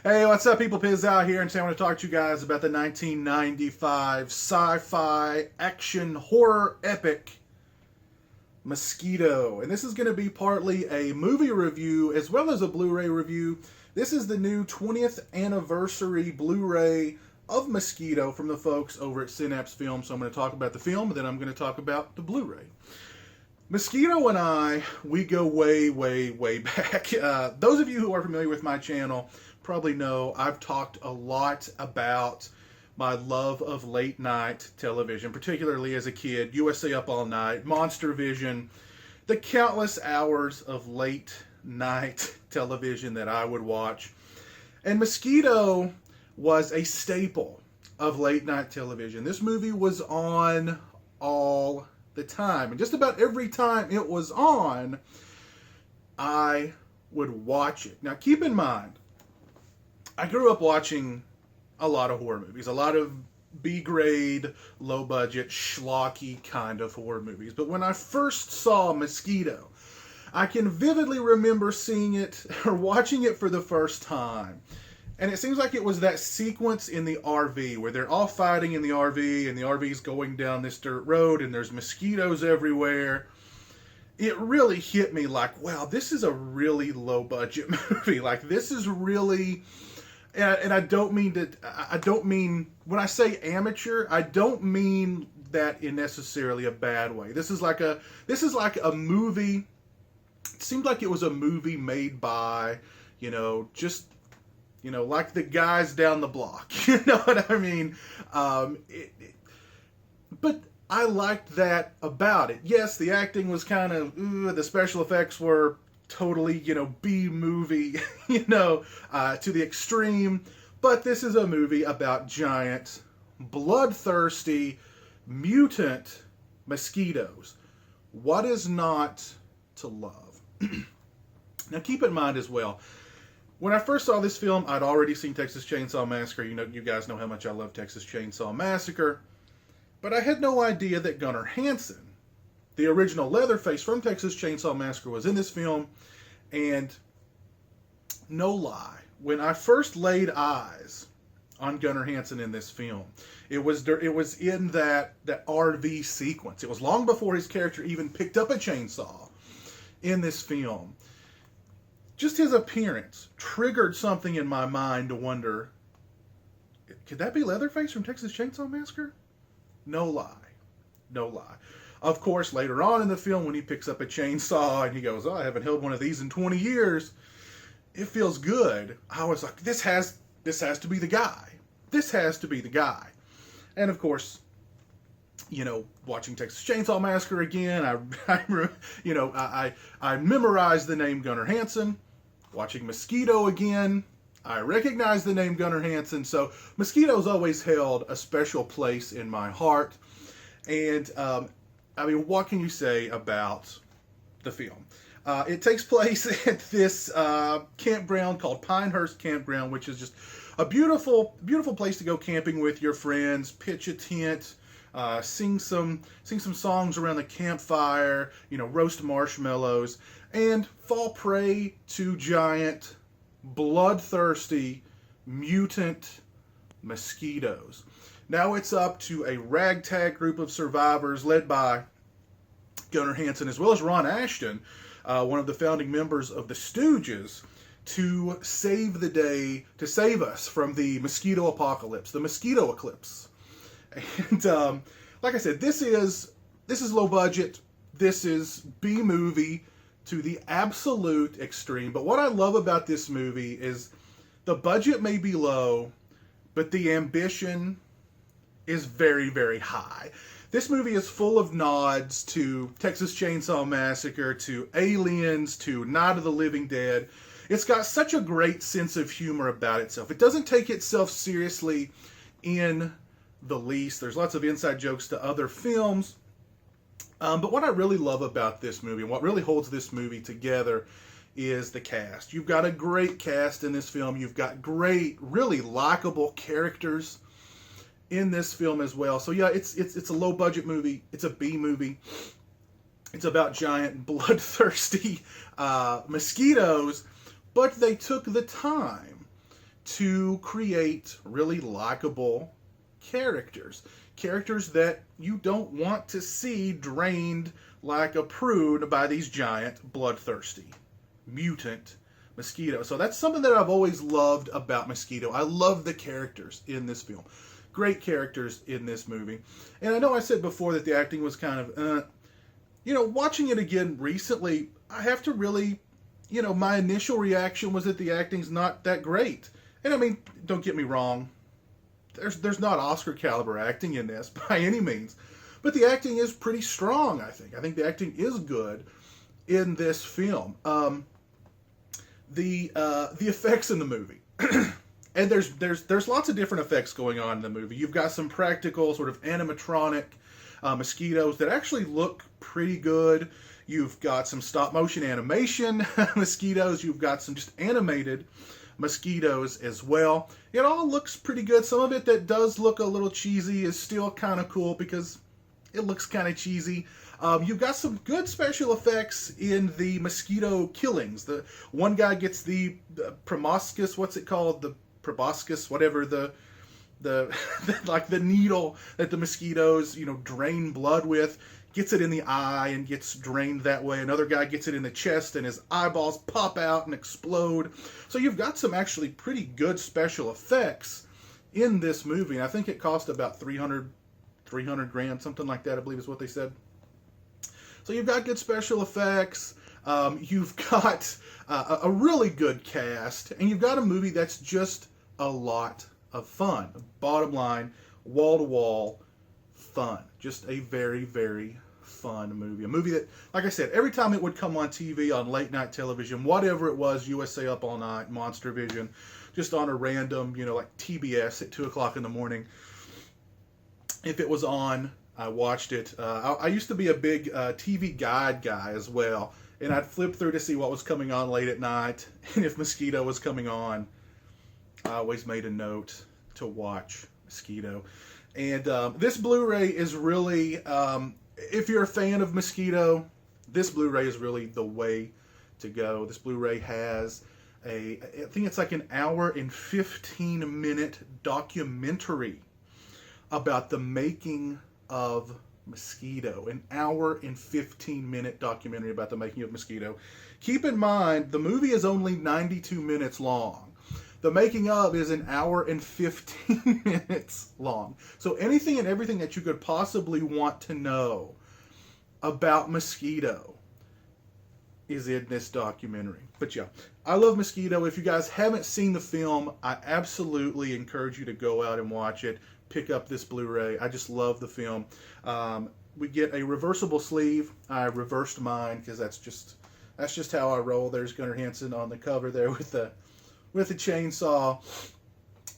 Hey, what's up, people? Piz out here, and today I want to talk to you guys about the 1995 sci-fi action horror epic Mosquito. And this is going to be partly a movie review as well as a Blu-ray review. This is the new 20th anniversary Blu-ray of Mosquito from the folks over at Synapse Film. So I'm going to talk about the film, and then I'm going to talk about the Blu-ray. Mosquito and I, we go way, way, way back. Those of you who are familiar with my channel probably know I've talked a lot about my love of late night television, particularly as a kid. USA Up All Night, Monster Vision, the countless hours of late night television that I would watch. And Mosquito was a staple of late night television. This movie was on all the time, and just about every time it was on, I would watch it. Now keep in mind, I grew up watching a lot of horror movies, a lot of B-grade, low-budget, schlocky kind of horror movies. But when I first saw Mosquito, I can vividly remember seeing it or watching it for the first time. And it seems like it was that sequence in the RV where they're all fighting in the RV and the RV's going down this dirt road and there's mosquitoes everywhere. It really hit me like, wow, this is a really low-budget movie. Like, this is really... And I don't mean when I say amateur, I don't mean that in necessarily a bad way. This is like a movie. It seemed like it was a movie made by, like the guys down the block. You know what I mean? But I liked that about it. Yes, the acting was kind of, the special effects were totally, B-movie, to the extreme. But this is a movie about giant, bloodthirsty, mutant mosquitoes. What is not to love? Now, keep in mind as well, when I first saw this film, I'd already seen Texas Chainsaw Massacre. You guys know how much I love Texas Chainsaw Massacre. But I had no idea that Gunnar Hansen, the original Leatherface from Texas Chainsaw Massacre, was in this film. And no lie, when I first laid eyes on Gunnar Hansen in this film, it was in that RV sequence. It was long before his character even picked up a chainsaw in this film. Just his appearance triggered something in my mind to wonder, could that be Leatherface from Texas Chainsaw Massacre? No lie. No lie. Of course, later on in the film, when he picks up a chainsaw and he goes, I haven't held one of these in 20 years, it feels good. I was like, this has to be the guy. This has to be the guy. And of course, watching Texas Chainsaw Massacre again, I memorized the name Gunnar Hansen. Watching Mosquito again, I recognize the name Gunnar Hansen. So Mosquito's always held a special place in my heart. And, what can you say about the film? It takes place at this campground called Pinehurst Campground, which is just a beautiful, beautiful place to go camping with your friends, pitch a tent, sing some songs around the campfire, roast marshmallows, and fall prey to giant, bloodthirsty, mutant mosquitoes. Now it's up to a ragtag group of survivors led by Gunnar Hansen as well as Ron Ashton, one of the founding members of the Stooges, to save the day, to save us from the mosquito apocalypse, the mosquito eclipse. And like I said, this is low budget. This is B-movie to the absolute extreme. But what I love about this movie is the budget may be low, but the ambition is very, very high. This movie is full of nods to Texas Chainsaw Massacre, to Aliens, to Night of the Living Dead. It's got such a great sense of humor about itself. It doesn't take itself seriously in the least. There's lots of inside jokes to other films. But what I really love about this movie, and what really holds this movie together, is the cast. You've got a great cast in this film. You've got great, really likable characters in this film as well. So yeah, it's a low budget movie. It's a B movie. It's about giant bloodthirsty mosquitoes, but they took the time to create really likable characters. Characters that you don't want to see drained like a prune by these giant, bloodthirsty, mutant mosquitoes. So that's something that I've always loved about Mosquito. I love the characters in this film. Great characters in this movie. And I know I said before that the acting was kind of, watching it again recently, I have to really, my initial reaction was that the acting's not that great. And I mean, don't get me wrong, there's not Oscar caliber acting in this by any means, but the acting is pretty strong. I think the acting is good in this film. The effects in the movie, and there's lots of different effects going on in the movie. You've got some practical sort of animatronic mosquitoes that actually look pretty good. You've got some stop motion animation mosquitoes. You've got some just animated mosquitoes as well. It all looks pretty good. Some of it that does look a little cheesy is still kind of cool because it looks kind of cheesy. You've got some good special effects in the mosquito killings. The one guy gets the proboscis, what's it called? The proboscis, whatever, the like the needle that the mosquitoes, drain blood with, gets it in the eye and gets drained that way. Another guy gets it in the chest and his eyeballs pop out and explode. So you've got some actually pretty good special effects in this movie. And I think it cost about $300 grand, something like that, I believe is what they said. So you've got good special effects. You've got a really good cast. And you've got a movie that's just a lot of fun. Bottom line, wall-to-wall fun. Just a very, very fun movie. A movie that, like I said, every time it would come on TV, on late night television, whatever it was, USA Up All Night, Monster Vision, just on a random, like TBS at 2 o'clock in the morning, if it was on, I watched it. I used to be a big TV guide guy as well, and I'd flip through to see what was coming on late at night, and if Mosquito was coming on, I always made a note to watch Mosquito. And this Blu-ray is really, if you're a fan of Mosquito, this Blu-ray is really the way to go. This Blu-ray has I think it's like an hour and 15-minute documentary about the making of Mosquito. An hour and 15-minute documentary about the making of Mosquito. Keep in mind, the movie is only 92 minutes long. The making of is an hour and 15 minutes long. So anything and everything that you could possibly want to know about Mosquito is in this documentary. But yeah, I love Mosquito. If you guys haven't seen the film, I absolutely encourage you to go out and watch it. Pick up this Blu-ray. I just love the film. We get a reversible sleeve. I reversed mine because that's just how I roll. There's Gunnar Hansen on the cover there with a chainsaw.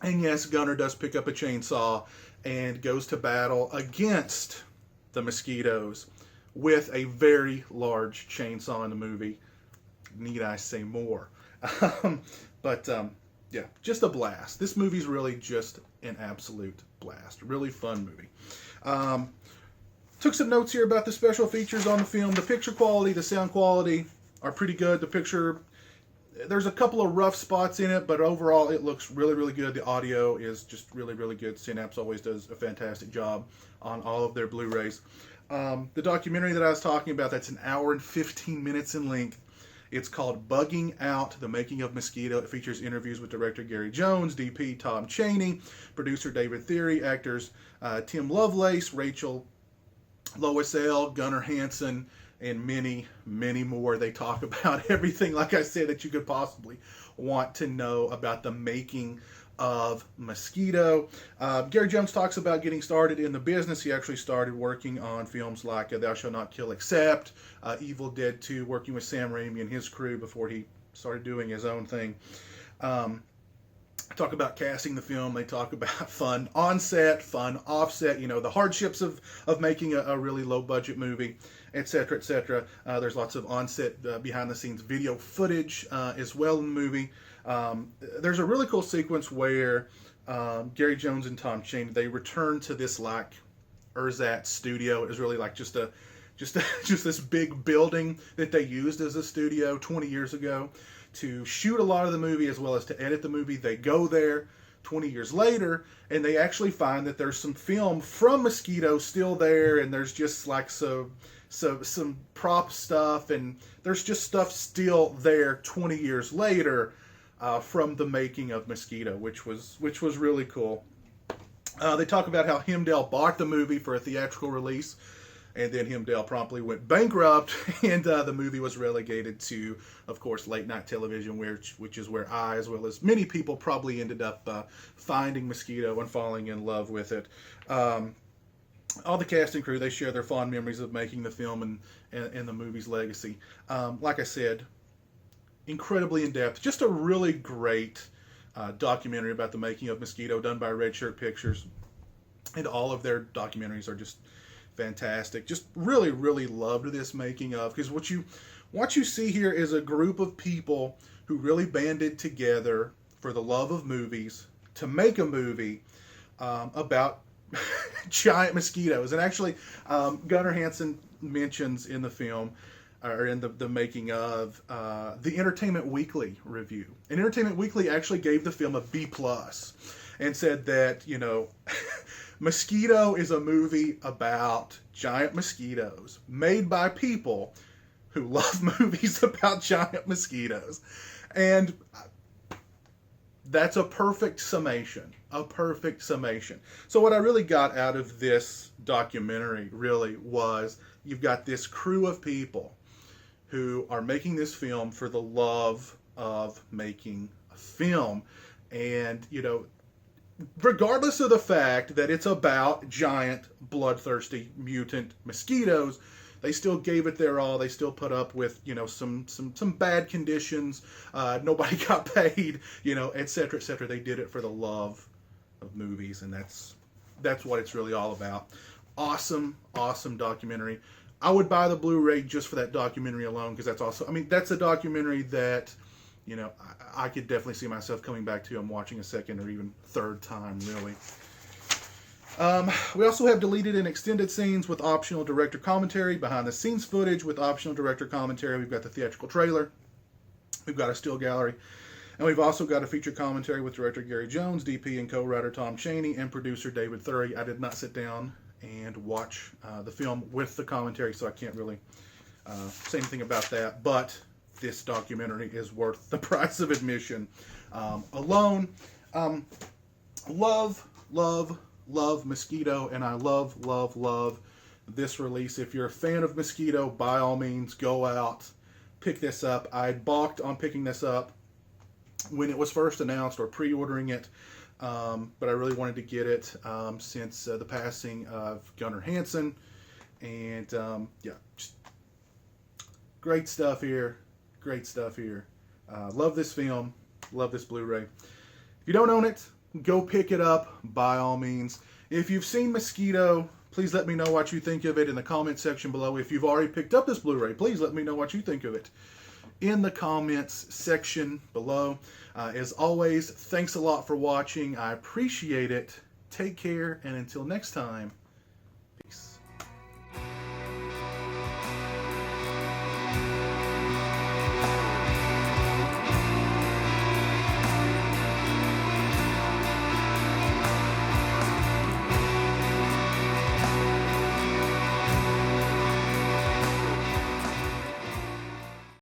And yes, Gunnar does pick up a chainsaw and goes to battle against the mosquitoes with a very large chainsaw in the movie. Need I say more? Yeah, just a blast. This movie's really just an absolute blast. Really fun movie. Took some notes here about the special features on the film. The picture quality, the sound quality are pretty good. The picture, there's a couple of rough spots in it, but overall it looks really, really good. The audio is just really, really good. Synapse always does a fantastic job on all of their Blu-rays. The documentary that I was talking about, that's an hour and 15 minutes in length. It's called Bugging Out, The Making of Mosquito. It features interviews with director Gary Jones, DP Tom Chaney, producer David Thierry, actors Tim Lovelace, Rachel Loisel, Gunnar Hansen, and many, many more. They talk about everything, like I said, that you could possibly want to know about the making of Mosquito. Gary Jones talks about getting started in the business. He actually started working on films like Thou Shalt Not Kill Except, Evil Dead 2, working with Sam Raimi and his crew before he started doing his own thing. Talk about casting the film. They talk about fun on-set, fun off-set, the hardships of making a really low-budget movie, etc., etc. There's lots of on-set, behind-the-scenes video footage as well in the movie. There's a really cool sequence where Gary Jones and Tom Chaney, they return to this like ersatz studio. It was really like just this big building that they used as a studio 20 years ago to shoot a lot of the movie as well as to edit the movie. They go there 20 years later, and they actually find that there's some film from Mosquito still there, and there's just like some prop stuff, and there's just stuff still there 20 years later from the making of Mosquito, which was really cool. They talk about how Hemdale bought the movie for a theatrical release, and then Hemdale promptly went bankrupt, and the movie was relegated to, of course, late night television, which is where I, as well as many people, probably ended up finding Mosquito and falling in love with it. All the cast and crew, they share their fond memories of making the film and the movie's legacy. Like I said, incredibly in-depth. Just a really great documentary about the making of Mosquito done by Red Shirt Pictures. And all of their documentaries are just fantastic. Just really, really loved this making of, because what you see here is a group of people who really banded together for the love of movies to make a movie about giant mosquitoes. And actually, Gunnar Hansen mentions in the film, or in the making of, the Entertainment Weekly review. And Entertainment Weekly actually gave the film a B+, and said that, Mosquito is a movie about giant mosquitoes made by people who love movies about giant mosquitoes. And that's a perfect summation. A perfect summation. So what I really got out of this documentary really was, you've got this crew of people who are making this film for the love of making a film. And, regardless of the fact that it's about giant, bloodthirsty, mutant mosquitoes, they still gave it their all. They still put up with, some bad conditions. Nobody got paid, et cetera, et cetera. They did it for the love of movies, and that's what it's really all about. Awesome, awesome documentary. I would buy the Blu-ray just for that documentary alone, because that's a documentary that, I could definitely see myself coming back to and watching a second or even third time, really. We also have deleted and extended scenes with optional director commentary, behind the scenes footage with optional director commentary. We've got the theatrical trailer. We've got a still gallery. And we've also got a feature commentary with director Gary Jones, DP and co-writer Tom Chaney, and producer David Thury. I did not sit down and watch the film with the commentary, so I can't really say anything about that. But this documentary is worth the price of admission alone. Love Mosquito, and I love this release. If you're a fan of Mosquito, by all means, go out, pick this up. I balked on picking this up when it was first announced, or pre-ordering it, but I really wanted to get it since the passing of Gunnar Hansen. And just great stuff here. Great stuff here. Love this film. Love this Blu-ray. If you don't own it, go pick it up by all means. If you've seen Mosquito, please let me know what you think of it in the comment section below. If you've already picked up this Blu-ray, please let me know what you think of it in the comments section below. As always, thanks a lot for watching. I appreciate it. Take care, and until next time,